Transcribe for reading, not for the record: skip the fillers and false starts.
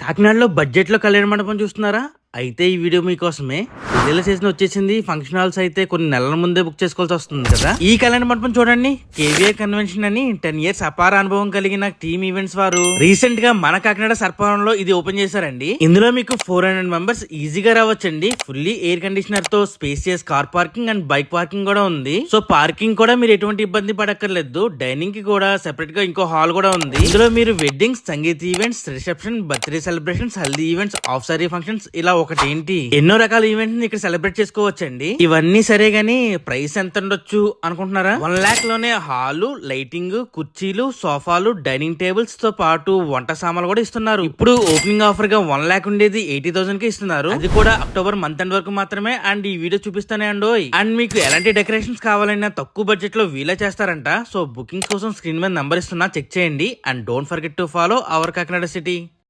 కాకినాడలో బడ్జెట్లో కళ్యాణ మండపం చూస్తున్నారా? అయితే ఈ వీడియో మీకోసమే. పెళ్లిళ్ళ సీజన్ వచ్చేసింది. ఫంక్షన్ హాల్స్ అయితే కొన్ని నెలల ముందే బుక్ చేసుకోవాల్సి వస్తుంది కదా. ఈ కళ్యాణ మండపం చూడండి. కేవీఏ కన్వెన్షన్ అని 10 years అపార అనుభవం కలిగిన టీమ్ ఈవెంట్స్ వారు రీసెంట్ గా మన కాకినాడ సర్పవరంలో ఇది ఓపెన్ చేశారండి. ఇందులో మీకు 400 మెంబర్స్ ఈజీగా రావచ్చండి. ఫుల్లీ ఎయిర్ కండిషనర్ తో spacious car parking and bike parking కూడా ఉంది. సో పార్కింగ్ కూడా మీరు ఎటువంటి ఇబ్బంది పడక్కర్లేదు. డైనింగ్ కి కూడా సెపరేట్ గా ఇంకో హాల్ కూడా ఉంది. ఇందులో మీరు weddings, sangeet events, reception, birthday celebrations, haldi events, of sorry functions ఇలా ఒకటేంటి ఎన్నో రకాల ఈవెంట్స్ ఇక్కడ సెలబ్రేట్ చేసుకోవచ్చండి. ఇవన్నీ సరే గానీ ప్రైస్ ఎంత ఉండొచ్చు అనుకుంటున్నారా? 1 lakh లోనే హాలు, లైటింగ్, కుర్చీలు, సోఫాలు, డైనింగ్ టేబుల్స్ తో పాటు వంట సామాన్లు కూడా ఇస్తున్నారు. ఇప్పుడు ఓపెనింగ్ ఆఫర్ గా 1 lakh ఉండేది 80,000 కి ఇస్తున్నారు. అది కూడా అక్టోబర్ మంత్ ఎండ్ వరకు మాత్రమే. అండ్ ఈ వీడియో చూపిస్తానే అండోయ్. అండ్ మీకు ఎలాంటి డెకరేషన్స్ కావాలన్నా తక్కువ బడ్జెట్ లో వీలే చేస్తారంట. సో బుకింగ్స్ కోసం స్క్రీన్ మీద నంబర్ ఇస్తున్నా, చెక్ చేయండి. And don't forget to follow our Kakinada city.